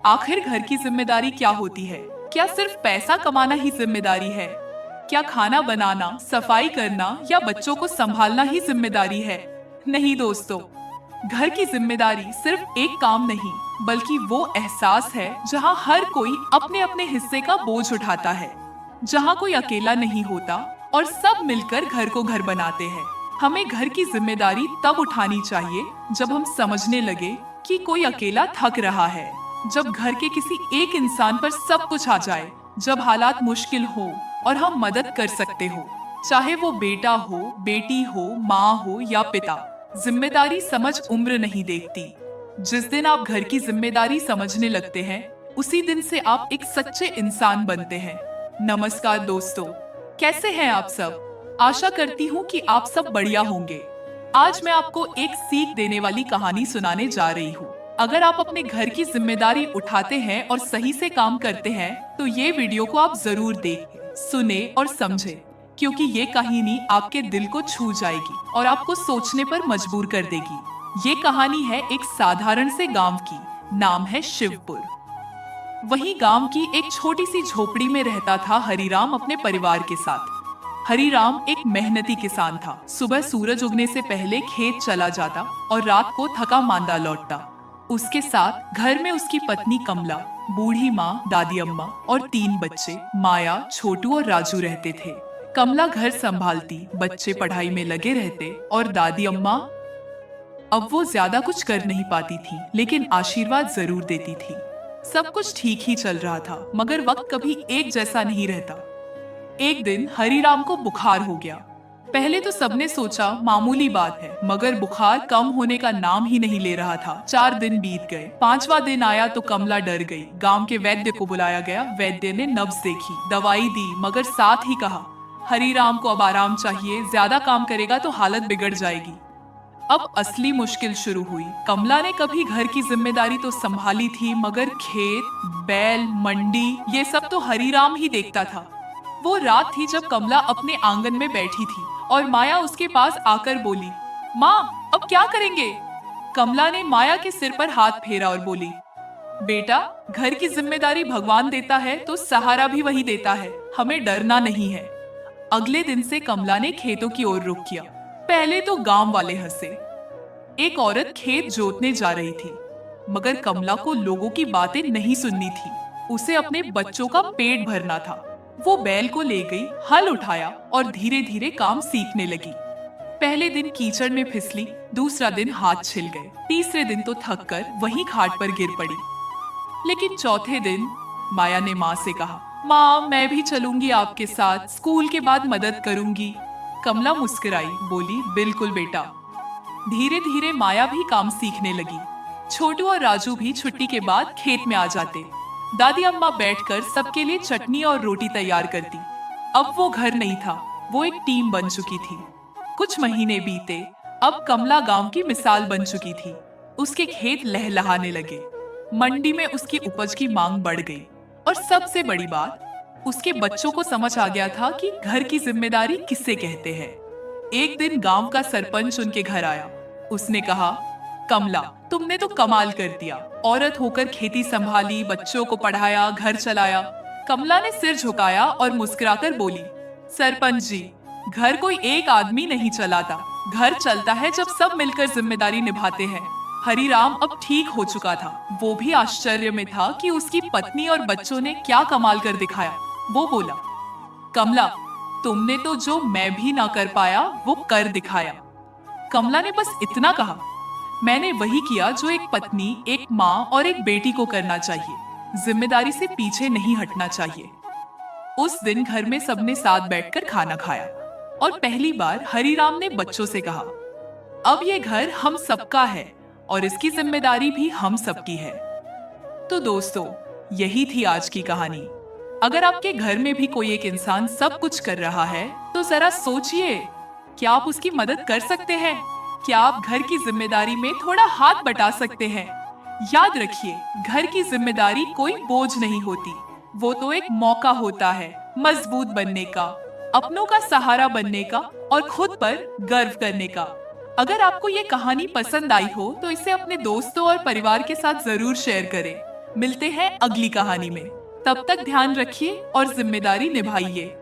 आखिर घर की जिम्मेदारी क्या होती है? क्या सिर्फ पैसा कमाना ही जिम्मेदारी है? क्या खाना बनाना, सफाई करना या बच्चों को संभालना ही जिम्मेदारी है? नहीं दोस्तों, घर की जिम्मेदारी सिर्फ एक काम नहीं, बल्कि वो एहसास है जहाँ हर कोई अपने अपने हिस्से का बोझ उठाता है, जहाँ कोई अकेला नहीं होता और सब मिलकर घर को घर बनाते हैं। हमें घर की जिम्मेदारी तब उठानी चाहिए जब हम समझने लगे कि कोई अकेला थक रहा है, जब घर के किसी एक इंसान पर सब कुछ आ जाए, जब हालात मुश्किल हो और हम मदद कर सकते हो, चाहे वो बेटा हो, बेटी हो, माँ हो या पिता। जिम्मेदारी समझ उम्र नहीं देखती। जिस दिन आप घर की जिम्मेदारी समझने लगते हैं, उसी दिन से आप एक सच्चे इंसान बनते हैं। नमस्कार दोस्तों, कैसे हैं आप सब? आशा करती हूँ कि आप सब बढ़िया होंगे। आज मैं आपको एक सीख देने वाली कहानी सुनाने जा रही हूँ। अगर आप अपने घर की जिम्मेदारी उठाते हैं और सही से काम करते हैं, तो ये वीडियो को आप जरूर देखें, सुने और समझें, क्योंकि ये कहानी आपके दिल को छू जाएगी और आपको सोचने पर मजबूर कर देगी। ये कहानी है एक साधारण से गांव की, नाम है शिवपुर। वही गांव की एक छोटी सी झोपड़ी में रहता था हरिराम अपने परिवार के साथ। हरिराम एक मेहनती किसान था। सुबह सूरज उगने से पहले खेत चला जाता और रात को थका मांदा लौटता। उसके साथ घर में उसकी पत्नी कमला, बूढ़ी माँ दादी अम्मा और 3 बच्चे माया, छोटू और राजू रहते थे। कमला घर संभालती, बच्चे पढ़ाई में लगे रहते और दादी अम्मा, अब वो ज्यादा कुछ कर नहीं पाती थी, लेकिन आशीर्वाद जरूर देती थी। सब कुछ ठीक ही चल रहा था, मगर वक्त कभी एक जैसा नहीं रहता। एक दिन हरिराम को बुखार हो गया। पहले तो सबने सोचा मामूली बात है, मगर बुखार कम होने का नाम ही नहीं ले रहा था। 4 दिन बीत गए। 5वां दिन आया तो कमला डर गई। गांव के वैद्य को बुलाया गया। वैद्य ने नब्ज देखी, दवाई दी, मगर साथ ही कहा, हरिराम को अब आराम चाहिए, ज्यादा काम करेगा तो हालत बिगड़ जाएगी। अब असली मुश्किल शुरू हुई। कमला ने कभी घर की जिम्मेदारी तो संभाली थी, मगर खेत, बैल, मंडी, ये सब तो हरिराम ही देखता था। वो रात थी जब कमला अपने आंगन में बैठी थी और माया उसके पास आकर बोली, माँ अब क्या करेंगे? कमला ने माया के सिर पर हाथ फेरा और बोली, बेटा, घर की जिम्मेदारी भगवान देता है तो सहारा भी वही देता है, हमें डरना नहीं है। अगले दिन से कमला ने खेतों की ओर रुख किया। पहले तो गांव वाले हंसे। एक औरत खेत जोतने जा रही थी, मगर कमला को लोगों की बातें नहीं सुननी थी। उसे अपने बच्चों का पेट भरना था। वो बैल को ले गई, हल उठाया और धीरे धीरे काम सीखने लगी। पहले दिन कीचड़ में फिसली, दूसरा दिन हाथ छिल गए, तीसरे दिन तो थक कर वहीं खाट पर गिर पड़ी। लेकिन चौथे दिन माया ने माँ से कहा, माँ मैं भी चलूंगी आपके साथ, स्कूल के बाद मदद करूंगी। कमला मुस्कुराई, बोली, बिल्कुल बेटा। धीरे धीरे माया भी काम सीखने लगी। छोटू और राजू भी छुट्टी के बाद खेत में आ जाते। दादी अम्मा बैठकर सबके लिए चटनी और रोटी तैयार करती। अब वो घर नहीं था, वो एक टीम बन चुकी थी। कुछ महीने बीते। अब कमला गांव की मिसाल बन चुकी थी। उसके खेत लहलहाने लगे। मंडी में उसकी उपज की मांग बढ़ गई और सबसे बड़ी बात, उसके बच्चों को समझ आ गया था कि घर की जिम्मेदारी किसे कहते हैं। एक दिन गांव का सरपंच उनके घर आया। उसने कहा, कमला तुमने तो कमाल कर दिया, औरत होकर खेती संभाली, बच्चों को पढ़ाया, घर चलाया। कमला ने सिर झुकाया और मुस्कुराकर बोली, सरपंच जी, घर कोई एक आदमी नहीं चलाता, घर चलता है जब सब मिलकर जिम्मेदारी निभाते हैं। हरिराम अब ठीक हो चुका था। वो भी आश्चर्य में था कि उसकी पत्नी और बच्चों ने क्या कमाल कर दिखाया। वो बोला, कमला तुमने तो जो मैं भी ना कर पाया वो कर दिखाया। कमला ने बस इतना कहा, मैंने वही किया जो एक पत्नी, एक माँ और एक बेटी को करना चाहिए। जिम्मेदारी से पीछे नहीं हटना चाहिए। उस दिन घर में सबने साथ बैठकर खाना खाया और पहली बार हरिराम ने बच्चों से कहा, अब ये घर हम सबका है और इसकी जिम्मेदारी भी हम सबकी है। तो दोस्तों, यही थी आज की कहानी। अगर आपके घर में भी कोई एक इंसान सब कुछ कर रहा है, तो जरा सोचिए, क्या आप उसकी मदद कर सकते हैं? क्या आप घर की जिम्मेदारी में थोड़ा हाथ बटा सकते हैं? याद रखिए, घर की जिम्मेदारी कोई बोझ नहीं होती, वो तो एक मौका होता है मजबूत बनने का, अपनों का सहारा बनने का और खुद पर गर्व करने का। अगर आपको ये कहानी पसंद आई हो तो इसे अपने दोस्तों और परिवार के साथ जरूर शेयर करें। मिलते हैं अगली कहानी में। तब तक ध्यान रखिए और जिम्मेदारी निभाइए।